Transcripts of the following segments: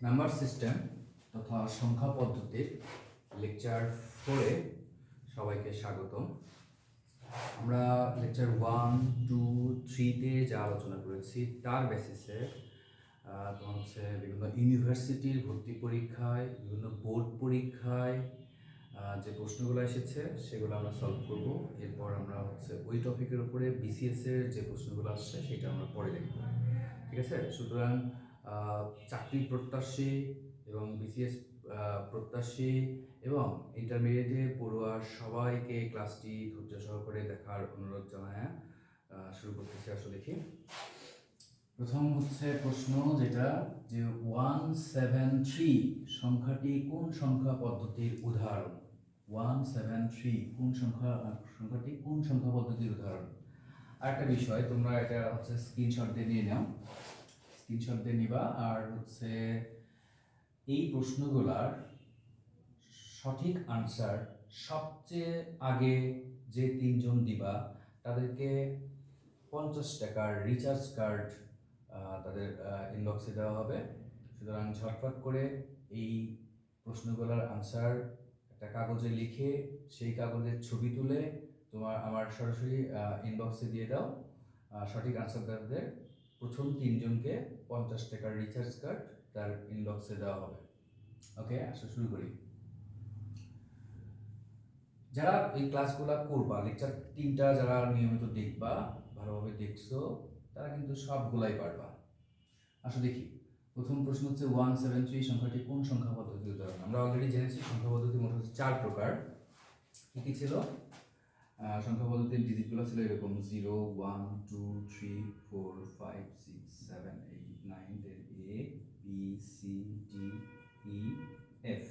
Number system তথা সংখ্যা পদ্ধতির লেকচার 4-এ সবাইকে স্বাগতম। আমরা লেকচার 1, 2, 3-তে যা আলোচনা করেছি তার বেসিসে তোমার হচ্ছে বিভিন্ন ইউনিভার্সিটির ভর্তি পরীক্ষায়, বিভিন্ন বোর্ড পরীক্ষায় যে প্রশ্নগুলো এসেছে সেগুলো আমরা সলভ করব। এরপর আমরা হচ্ছে ওই টপিকের উপরে বিসিএসের যে প্রশ্নগুলো আসছে সেটা আমরা পরে দেখব। ঠিক আছে? সুতরাং চাকরি প্রত্যাশী এবং বিসিএস প্রত্যাশী এবং ইন্টারমিডিয়েটে পড়ুয়া সবাইকে ক্লাসটি ধৈর্য সহকারে দেখার অনুরোধ জানায় শুরু করতেছি। আসলে দেখি, প্রথম হচ্ছে প্রশ্ন যেটা যে 173 সংখ্যাটি কোন সংখ্যা পদ্ধতির উদাহরণ? 173 সংখ্যাটি কোন সংখ্যা পদ্ধতির উদাহরণ? আরেকটা বিষয়, তোমরা এটা হচ্ছে স্ক্রিনশট দিয়ে নিয়ে নাও, স্ক্রিনশট দিয়ে নিবা। আর হচ্ছে এই প্রশ্নগুলার সঠিক আনসার সবচেয়ে আগে যে তিনজন দিবা তাদেরকে 50 টাকার রিচার্জ কার্ড তাদের ইনবক্সে দেওয়া হবে। সুতরাং ঝটফট করে এই প্রশ্নগুলোর আনসার একটা কাগজে লিখে সেই কাগজের ছবি তুলে আমার সরাসরি ইনবক্সে দিয়ে দাও। সঠিক আনসারদারদের প্রথম তিনজনকে 50 টাকার রিচার্জ কার্ড তার ইনবক্সে দেওয়া হবে। ওকে, আসলে শুরু করি। যারা এই ক্লাসগুলো করবা, লেকচার 3টা যারা নিয়মিত দেখবা, ভালোভাবে দেখছো, তারা কিন্তু সবগুলাই পারবা। আসলে দেখি, প্রথম প্রশ্ন হচ্ছে 173 সংখ্যাটি কোন সংখ্যা পদ্ধতির উদাহরণ? আমরা অলরেডি জেনেছি সংখ্যা পদ্ধতি মোট হচ্ছে 4 প্রকার। কি কি ছিল? সংখ্যা পদ্ধতির ডিজিটগুলো ছিল এরকম 0, 1, 2, 3, 4, 5, 6, 7, 8, 9, then A, B, C, D, E, F।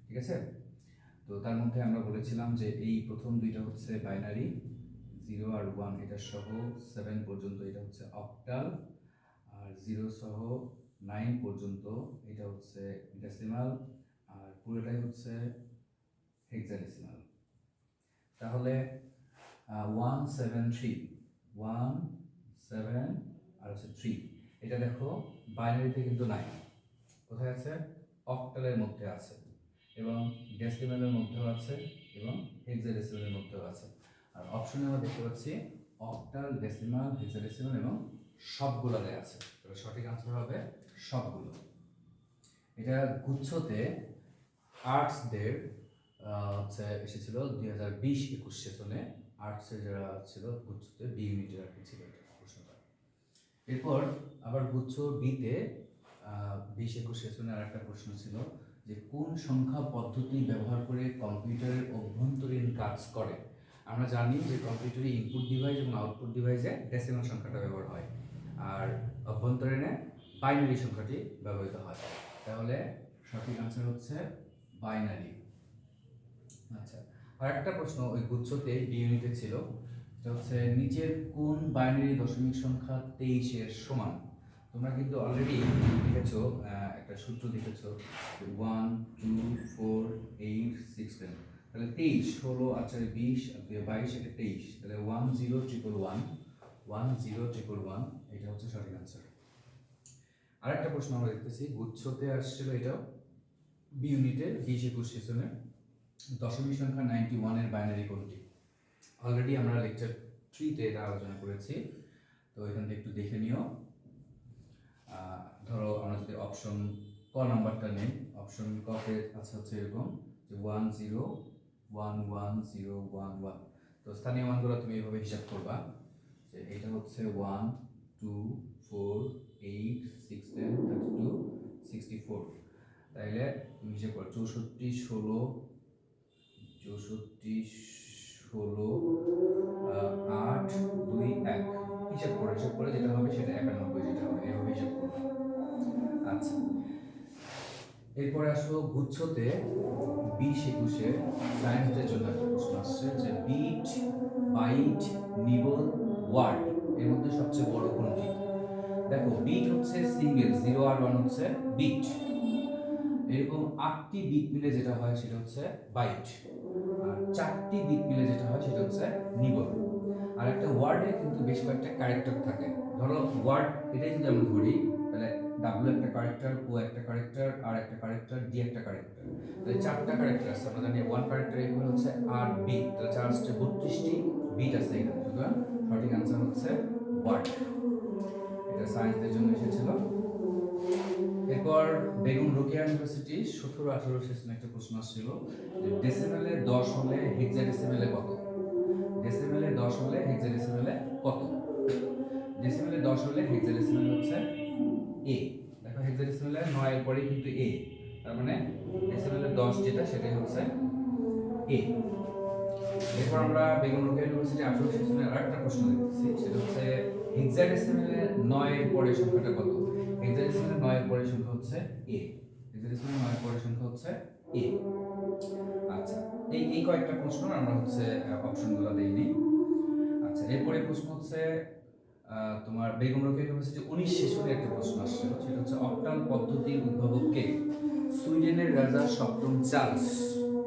ঠিক আছে? তো তার মধ্যে আমরা বলেছিলাম যে এই প্রথম দুইটা হচ্ছে বাইনারি, 0 আর 1 এটা সহ 7 পর্যন্ত এটা হচ্ছে অক্টাল, আর 0 সহ 9 পর্যন্ত এটা হচ্ছে ডেসিমাল, আর পুরোটাই হচ্ছে হেক্সাডেসিমাল। তাহলে 173 1 7 আর হচ্ছে 3, এটা দেখো বাইনারিতে কিন্তু নাই, কোথায় আছে? অক্টালের মধ্যে আছে, এবং ডেসিমালের মধ্যেও আছে, এবং হেক্সাডেসিমালের মধ্যেও আছে। আর অপশনে আমরা দেখতে পাচ্ছি অক্টাল, ডেসিমাল, হেক্সাডেসিমাল এবং সবগুলোতে আছে। তাহলে সঠিক আনসার হবে সবগুলো। এটা গুচ্ছতে আর্টসদের হচ্ছে এসেছিল 2020-21 সেশনে। আর্টসের যারা ছিল গুচ্ছতে বি ইউনিটের আর কি ছিল এটা প্রশ্নটা। এরপর আবার গুচ্ছ বিতে 20-21 সেশনে আর একটা প্রশ্ন ছিল যে কোন সংখ্যা পদ্ধতি ব্যবহার করে কম্পিউটারের অভ্যন্তরীণ কাজ করে? আমরা জানি যে কম্পিউটারে ইনপুট ডিভাইস এবং আউটপুট ডিভাইসে ডেসিমাল সংখ্যাটা ব্যবহার হয়, আর অভ্যন্তরীণে বাইনারি সংখ্যাটি ব্যবহৃত হয়। তাহলে সঠিক আনসার হচ্ছে বাইনারি। আচ্ছা, আর একটা প্রশ্ন ওই গুচ্ছতে বি ইউনিটে ছিল, এটা হচ্ছে নিচের কোন বাইনারি দশমিক সংখ্যা 23-এর সমান? তোমরা কিন্তু অলরেডি দেখেছো, একটা সূত্র দেখেছো 1, 2, 4, 8, 16। তাহলে 23 16 আচ্ছা 20 22 এটা 23, তাহলে 10111 10111 এটা হচ্ছে সঠিক আনসার। আরেকটা প্রশ্ন আমরা দেখতেছি গুচ্ছতে আসছিল, এটাও বি ইউনিটের 20-21 সেশনে, দশমিক সংখ্যা 91 এর বাইনারি কোনটি? অলরেডি আমরা লেকচার 3-তে এটা আলোচনা করেছি, তো এখান থেকে একটু দেখে নিও। ধরো আমরা যদি অপশন ক নাম্বারটা নেই, অপশন কতে আছে হচ্ছে এরকম যে 10110111। তো স্থানীয় মানগুলো তুমি এইভাবে হিসাব করবা যে এটা হচ্ছে 1, 2, 4, 8, 16, 32, 64। তাইলে তুমি হিসাব করো 64 16 64 16 8 2 1, হিসাব করে যেটা হবে সেটা 91 যেটা হবে, এভাবে হিসাব করবা। আচ্ছা, এরপরে আসো গুচ্ছতে 20-21-এ সায়েন্সদের জন্য একটা প্রশ্ন আসছে যে বিট, বাইট, নিবল, ওয়ার্ড এর মধ্যে সবচেয়ে বড় কোনটি? দেখো বিট হচ্ছে সিঙ্গেল, 0 আর 1 হচ্ছে বিট, এরকম 8টি বিট মিলে যেটা হয় সেটা হচ্ছে বাইট, আর 4টি বিট মিলে যেটা হয় সেটা হচ্ছে নিবল। আর একটা ওয়ার্ডে কিন্তু বেশ কয়েকটা ক্যারেক্টার থাকে, ধরো ওয়ার্ড এটাই যদি আমরা ধরি, তাহলে ডাব্লিউ একটা ক্যারেক্টার, ও একটা ক্যারেক্টার, আর একটা ক্যারেক্টার, ডি একটা ক্যারেক্টার, তাহলে 4টা ক্যারেক্টার আছে। আমরা জানি ওয়ান ক্যারেক্টার ইকুয়াল হচ্ছে আর বিট, তাহলে 4 32টি বিট আছে এখানে। সুতরাং সঠিক আনসার হচ্ছে ওয়ার্ড। এটা সায়েন্সদের জন্য এসেছিল। এরপর বেগম রোকেয়া ইউনিভার্সিটি 17-18 সেশনে একটা প্রশ্ন আসছিল যে ডেসিমেলে 10 হলে হেক্সাডেসিমেলে কত? ডেসিমেলে 10 হলে হেক্সাডেসিমেলে কত? ডেসিমেলে 10 হলে হেক্সাডেসিমেল হচ্ছে এ। দেখো হেক্সাডেসিমেলে 9 এর পরে কিন্তু এ, তার মানে ডেসিমেলে 10 যেটা সেটাই হচ্ছে এ। এরপর আমরা বেগম রোকেয়া ইউনিভার্সিটি 18 সেশনের আরেকটা প্রশ্ন দেখতেছি, সেটা হচ্ছে হেক্সাডেসিমেলে 9 এর পরের সংখ্যাটা কত? হেক্সাডেসিমেলে 9 এর পরের সংখ্যা হচ্ছে এ। হেক্সাডেসিমেলে 9 এর পরের সংখ্যা হচ্ছে এ। আচ্ছা, এই কয়েকটা প্রশ্ন আমরা হচ্ছে অপশনগুলো দেইনি। আচ্ছা, এরপরে প্রশ্ন হচ্ছে তোমার বেগম রোকেয়া ইউনিভার্সিটি 19 সেশনে একটা প্রশ্ন আসছিল, সেটা হচ্ছে অক্টাল পদ্ধতির উদ্ভাবক কে? সুইডেনের রাজা সপ্তম চার্লস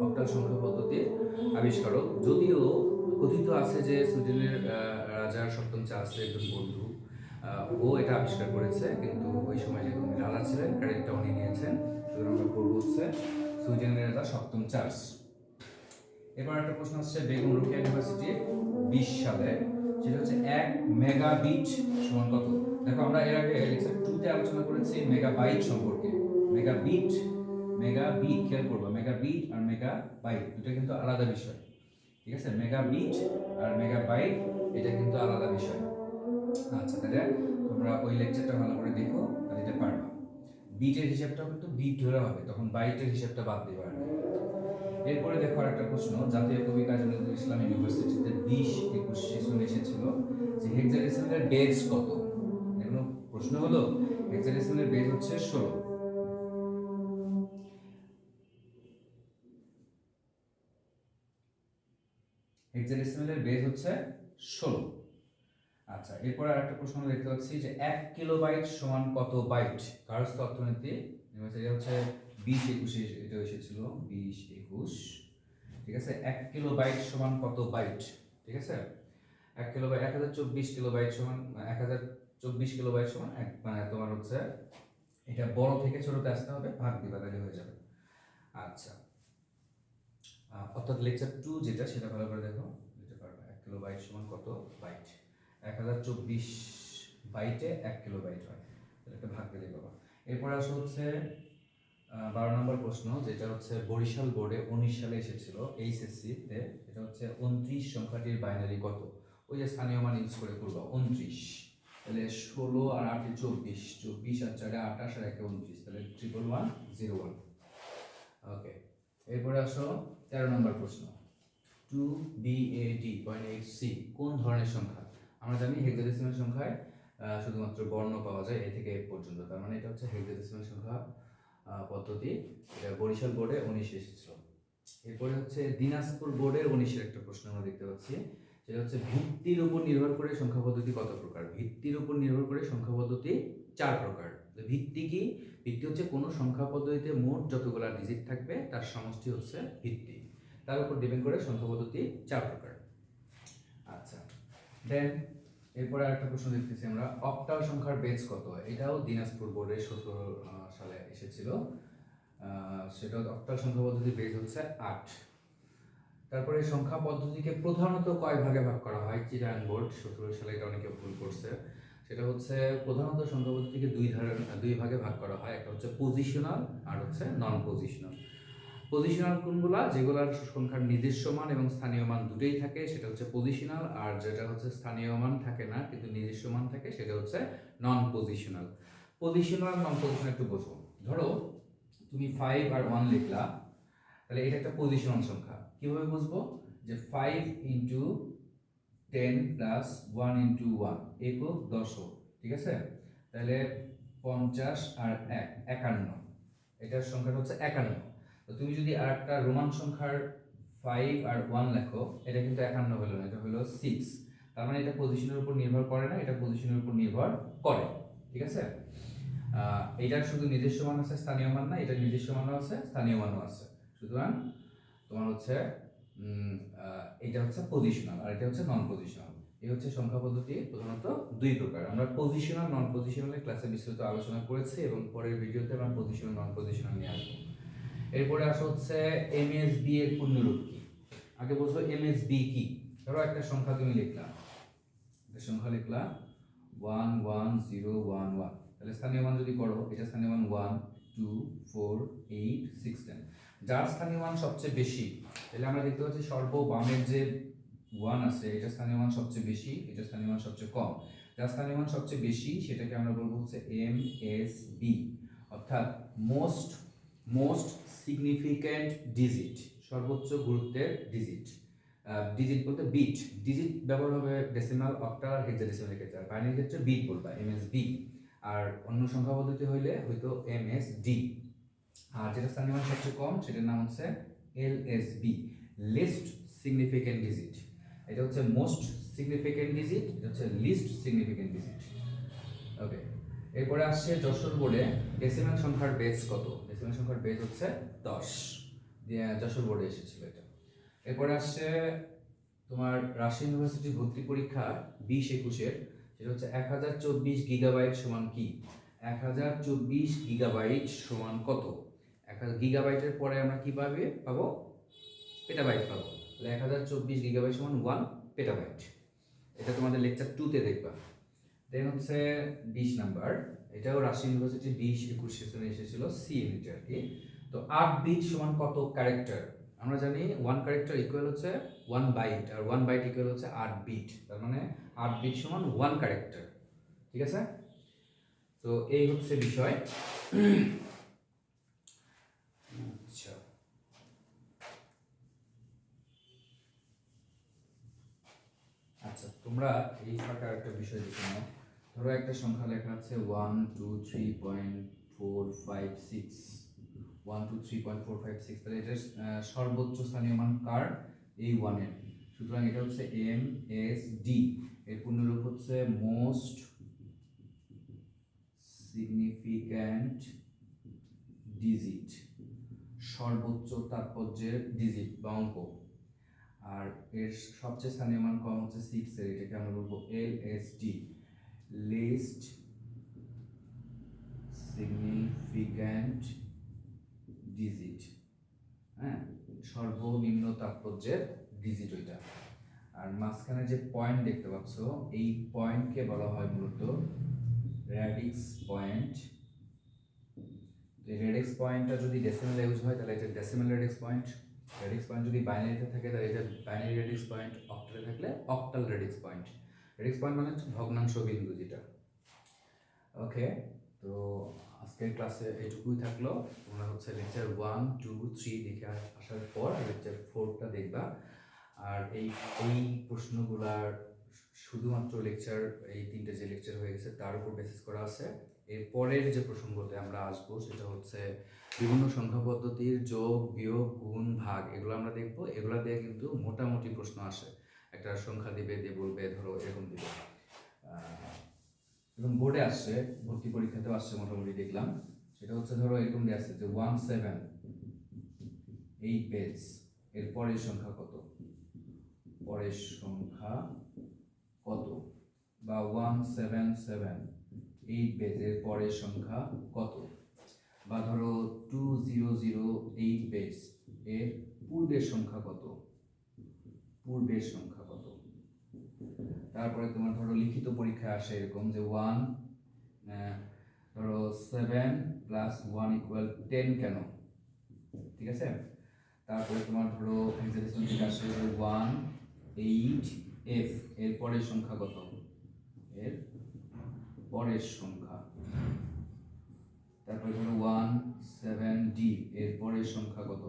অক্টাল সংখ্যা পদ্ধতির আবিষ্কারক। যদিও কথিত আছে যে সুইডেনের রাজা সপ্তম চার্লসের একজন বন্ধু, ও এটা আবিষ্কার করেছে, কিন্তু ওই সময় যেহেতু উনি রাজা ছিলেন, ক্রেডিটটা উনি নিয়েছেন। সুতরাং আমরা করবো হচ্ছে সুইডেনের রাজা সপ্তম চার্লস। এবার একটা প্রশ্ন আসছে বেগম রোকেয়া ইউনিভার্সিটির 20 সালে, সেটা হচ্ছে 1 মেগাবিট সমান কত? দেখো আমরা এর আগে লেকচার 2 তে আলোচনা করেছি মেগাবাইট সম্পর্কে। মেগাবিট, মেগাবিট খেয়াল করবা, মেগাবিট আর মেগাবাইট দুটো কিন্তু আলাদা বিষয়। ঠিক আছে, মেগাবিট আর মেগাবাইট এটা কিন্তু আলাদা বিষয়। আচ্ছা, তাহলে তোমরা ওই লেকচারটা ভালো করে দেখো, তাহলে এটা পারবা। বিটের হিসাবটাও কিন্তু বিট ধরে হবে, তখন বাইটের হিসাবটা বাদ দিবা। এরপরে দেখো আরেকটা প্রশ্ন, জাতীয় কবি কাজী নজরুল ইসলাম ইউনিভার্সিটিতে 20-21 সেশনে এসেছিল যে হেক্সাডেসিমেলের বেজ কত? এগুলো প্রশ্ন হলো হেক্সাডেসিমেলের বেজ হচ্ছে 16। হেক্সাডেসিমেলের বেজ হচ্ছে 16। আচ্ছা, এরপর আরেকটা প্রশ্ন দেখতে পাচ্ছি যে 1 কিলোবাইট সমান কত বাইট? গার্হস্থ্য অর্থনীতি ইউনিভার্সিটি হচ্ছে 20-21 এটা এসেছিল, 20-21। ঠিক আছে, 1 কিলোবাইট সমান কত বাইট? ঠিক আছে, 1 কিলোবাইট 1024 কিলোবাইট সমান 1024 কিলোবাইট সমান মানে তোমার হচ্ছে এটা বড় থেকে ছোটতে আসতে হবে, ভাগ দিবা তাহলে হয়ে যাবে। আচ্ছা, অর্থাৎ লেকচার 2 যেটা সেটা ভালো করে দেখো, যেটা পারবে 1 কিলোবাইট সমান কত বাইট? 1024 বাইটে 1 কিলোবাইট হয়, তাহলে একটা ভাগ দিলেই পাবা। এরপর আসো হচ্ছে 12 নম্বর প্রশ্ন, যেটা হচ্ছে বরিশাল বোর্ডে 19 সালে এসেছিল এইচএসসি তে, এটা হচ্ছে 29 সংখ্যাটির বাইনারি কত? ওই যে স্থানীয় মান ইউজ করে করবা 29, তাহলে 16 আর 8 24, 24 আর 4 28 আর 1 29, তাহলে 1101। ওকে, এরপরে আসো 13 নম্বর প্রশ্ন, 2BAD.8C কোন ধরনের সংখ্যা? আমরা জানি হেক্সাডেসিমাল সংখ্যায় শুধুমাত্র বর্ণ পাওয়া যায় এ থেকে এ পর্যন্ত, তার মানে এটা হচ্ছে হেক্সাডেসিমাল সংখ্যা পদ্ধতি। এটা বরিশাল বোর্ডে 19 এসেছিল। এরপরে হচ্ছে দিনাজপুর বোর্ডের 19 একটা প্রশ্ন আমরা দেখতে পাচ্ছি, সেটা হচ্ছে ভিত্তির উপর নির্ভর করে সংখ্যা পদ্ধতি কত প্রকার? ভিত্তির উপর নির্ভর করে সংখ্যা পদ্ধতি 4 প্রকার। ভিত্তি কি? ভিত্তি হচ্ছে কোনো সংখ্যা পদ্ধতিতে মোট যতগুলো ডিজিট থাকবে তার সমষ্টি হচ্ছে ভিত্তি, তার উপর ডিপেন্ড করে সংখ্যা পদ্ধতি 4 প্রকার। আচ্ছা, দেন এরপরে আরেকটা প্রশ্ন দেখতেছি আমরা, অক্টাল সংখ্যার বেজ কত? এটাও দিনাজপুর বোর্ডে 17 সালে এসেছিল, সেটা অক্টাল সংখ্যা পদ্ধতির বেজ হচ্ছে 8। তারপরে সংখ্যা পদ্ধতিকে প্রধানত কয় ভাগে ভাগ করা হয়? চিটাগাং বোর্ড 17 সালে এটা অনেকে ভুল করছে, সেটা হচ্ছে প্রধানত সংখ্যা পদ্ধতিকে দুই ভাগে ভাগ করা হয়, একটা হচ্ছে পজিশনাল আর হচ্ছে নন পজিশনাল। পজিশনাল কোনগুলা? যেগুলোর সংখ্যার নিজস্ব মান এবং স্থানীয় মান দুটোই থাকে সেটা হচ্ছে পজিশনাল, আর যেটা হচ্ছে স্থানীয় মান থাকে না কিন্তু নিজস্ব মান থাকে সেটা হচ্ছে নন পজিশনাল। পজিশনাল নন পজিশনাল একটু বোঝো। ধরো তুমি 5 আর 1 লিখলা, তাহলে এটা একটা পজিশনাল সংখ্যা। কিভাবে বুঝবো? যে 5 ইন্টু 10 প্লাস 1 ইন্টু 1 একক দশক, ঠিক আছে, তাহলে 50 আর 1 51, এটার সংখ্যাটা হচ্ছে 51। তো তুমি যদি আর একটা রোমান সংখ্যার 5 আর 1 লেখো, এটা কিন্তু 51 হলো না, এটা হলো 6। তার মানে এটা পজিশনের উপর নির্ভর করে না, এটা পজিশনের উপর নির্ভর করে। ঠিক আছে, এটার শুধু নিজস্ব মান আছে, স্থানীয় মান না, এটা নিজস্ব মানও আছে, স্থানীয় মানও আছে। সুতরাং তোমার হচ্ছে এটা হচ্ছে পজিশনাল আর এটা হচ্ছে নন পজিশনাল। এই হচ্ছে সংখ্যা পদ্ধতি প্রধানত দুই প্রকার। আমরা পজিশনাল নন পজিশনাল ক্লাসে বিস্তারিত আলোচনা করেছি এবং পরের ভিডিওতে আমরা পজিশনাল নন পজিশনাল নিয়ে আসবো। এরপরে আসা হচ্ছে এমএসবি এর পূর্ণরূপ কি। আগে বলছো এমএসবি কি। ধরো একটা সংখ্যা তুমি লিখলা, একটা সংখ্যা লিখলা 11011, তাহলে স্থানীয় মান যদি করো, এটা স্থানীয় মান 1 2 4 8 6 10। যার স্থানীয় মান সবচেয়ে বেশি, তাহলে আমরা দেখতে পাচ্ছি সর্ববামের যে 1 আছে এটা স্থানীয় মান সবচেয়ে বেশি, এটা স্থানীয় মান সবচেয়ে কম। যার স্থানীয় মান সবচেয়ে বেশি সেটাকে আমরা বলবো হচ্ছে এমএসবি, অর্থাৎ মোস্ট সিগনিফিক্যান্ট ডিজিট, সর্বোচ্চ গুরুত্বের ডিজিট। ডিজিট বলতে বিট, ডিজিট ব্যবহার হবে ডেসিমাল, অক্টাল, হেক্সাডেসিমালের ক্ষেত্রে। আর বাইনারির ক্ষেত্রে বিট বলবা, এমএসবি। আর অন্য সংখ্যা পদ্ধতি হইলে হয়তো এমএসডি। আর যেটা স্থানীয় মান সবচেয়ে কম সেটার নাম হচ্ছে এলএসবি, লিস্ট সিগনিফিক্যান্ট ডিজিট। এটা হচ্ছে মোস্ট সিগনিফিক্যান্ট ডিজিট, এটা হচ্ছে লিস্ট সিগনিফিক্যান্ট ডিজিট। ওকে, এরপরে আসছে যশোর বোর্ডে ডেসিমাল সংখ্যার বেস কত। ডেসিমাল সংখ্যার বেস হচ্ছে 10, যশোর বোর্ডে এসেছিল এটা। এরপরে আসছে তোমার রাজশাহী ইউনিভার্সিটি ভর্তি পরীক্ষা 20-21-এর, সেটা হচ্ছে 1024 গিগাবাইট সমান কি। 1024 গিগাবাইট সমান কত। 1000 গিগাবাইটের পরে আমরা কি পাবো পেটাবাইট পাবো। তাহলে 1024 গিগাবাইট সমান 1 পেটাবাইট। এটা তোমাদের লেকচার 2-তে দেখবা। দেন হচ্ছে 20 নাম্বার, এটাও রাজশাহী ইউনিভার্সিটি 20-21 সেশনে এসেছিল, সি ইউনিট আর কি। তো 8 বিট সমান কত ক্যারেক্টার। আমরা জানি 1 ক্যারেক্টার ইকুয়াল হচ্ছে 1 বাইট, আর 1 বাইট ইকুয়াল হচ্ছে 8 বিট। তার মানে 8 বিট সমান 1 ক্যারেক্টার। ঠিক আছে, তো এই হচ্ছে বিষয়। আচ্ছা, আচ্ছা তোমরা এই ফাঁকা একটা বিষয় দেখে নাও। ধরো একটা সংখ্যা লেখা আছে 1 2 3.456, 1 2 3.456, তাহলে এটার সর্বোচ্চ স্থানীয় মান কার, এই 1 এর। সুতরাং এটা হচ্ছে এম এস ডি, এর পূর্ণরূপ হচ্ছে মোস্ট সিগনিফিক্যান্ট ডিজিট, সর্বোচ্চ তাৎপর্যের ডিজিট বা অঙ্ক। আর এর সবচেয়ে স্থানীয় মান কম হচ্ছে 6 এর, এটাকে আমরা বলবো এলএসডি, লিস্ট সিগনিফিক্যান্ট ডিজিট। হ্যাঁ, সর্বনিম্ন তাৎপর্যের ডিজিট ওইটা। আর মাঝখানে যে পয়েন্ট দেখতে পাচ্ছ, এই পয়েন্টকে বলা হয় মূলত র্যাডিক্স পয়েন্ট। এই র্যাডিক্স পয়েন্টটা যদি ডেসিমাল ইউজ হয় তাহলে এটা decimal radix point. Radix point যদি বাইনারিতে থাকে তাহলে এটা বাইনারি র্যাডিক্স পয়েন্ট। অক্টালে থাকলে octal radix point. Radix point মানে হচ্ছে ভগ্নাংশ বিন্দু যেটা। ওকে, তো আজকের ক্লাসে এইটুকুই থাকলো। তোমরা হচ্ছে লেকচার 1 2 3 দেখে আসার পর লেকচার 4টা দেখবা। আর এই প্রশ্নগুলার শুধুমাত্র লেকচার, এই 3টে যে লেকচার হয়ে গেছে তার উপর বেসিস করা আছে। এর পরের যে প্রসঙ্গতে আমরা আসবো সেটা হচ্ছে বিভিন্ন সংখ্যা পদ্ধতির যোগ, বিয়োগ, গুণ, ভাগ, এগুলো আমরা দেখবো। এগুলা দিয়ে কিন্তু মোটামুটি প্রশ্ন আসে। একটা সংখ্যা দিবে, দিয়ে বলবে ধরো এরকম দিবে, এবং বোর্ডে আসছে, ভর্তি পরীক্ষাতেও আসছে মোটামুটি দেখলাম। সেটা হচ্ছে ধরো এরকম দিয়ে আসছে যে 178 পেজ, এর পরের সংখ্যা কত, পরের সংখ্যা কত। বা 1778 পেজ, এর পরের সংখ্যা কত। বা ধরো 2008 পেজ, এর পূর্বের সংখ্যা কত, পূর্বের সংখ্যা কত। তারপরে তোমার ধরো লিখিত পরীক্ষা আসে এরকম যে 7 + 1 = 10 কেন। ঠিক আছে, তারপরে তোমার ধরো হেক্সাডেসিমাল থেকে আসে 18F, এর পরের সংখ্যা কত, এর পরের সংখ্যা। তারপরে ধরো 17D, এর পরের সংখ্যা কত।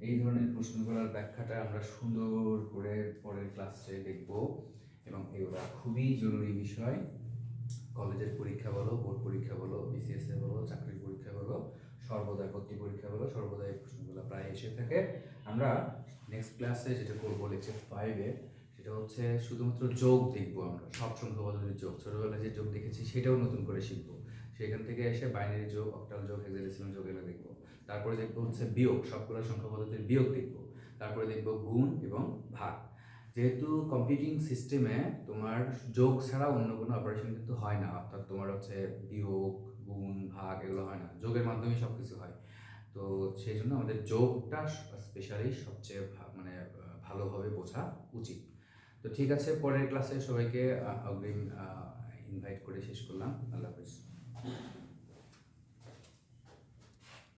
এই ধরনের প্রশ্নগুলোর ব্যাখ্যাটা আমরা সুন্দর করে পরের ক্লাসে দেখব, এবং এগুলা খুবই জরুরি বিষয়। কলেজের পরীক্ষা বলো, বোর্ড পরীক্ষা বলো, বিসিএস এ বলো, চাকরির পরীক্ষা বলো, সর্বদাই ভর্তি পরীক্ষা বলো, সর্বদাই প্রশ্নগুলো প্রায় এসে থাকে। আমরা নেক্সট ক্লাসে যেটা করবো লেকচার 5-এ, সেটা হচ্ছে শুধুমাত্র যোগ দেখবো। আমরা সব সংখ্যা পদ্ধতির যোগ, ছোটবেলায় যে যোগ দেখেছি সেটাও নতুন করে শিখবো। সেখান থেকে এসে বাইনারি যোগ, অক্টাল যোগ, হেক্সাডেসিমাল যোগ এগুলো দেখবো। তারপরে দেখবো হচ্ছে বিয়োগ, সবগুলো সংখ্যা পদ্ধতির বিয়োগ দেখবো। তারপরে দেখবো গুণ এবং ভাগ। যেহেতু কম্পিউটিং সিস্টেমে তোমার যোগ ছাড়া অন্য কোনো অপারেশন কিন্তু হয় না, অর্থাৎ তোমার হচ্ছে বিয়োগ, গুণ, ভাগ এগুলো হয় না, যোগের মাধ্যমে সব কিছু হয়। তো সেই জন্য আমাদের যোগটা স্পেশালি সবচেয়ে মানে ভালোভাবে বোঝা উচিত। তো ঠিক আছে, পরের ক্লাসে সবাইকে অগ্রিম ইনভাইট করে শেষ করলাম। আল্লাহ হাফিজ।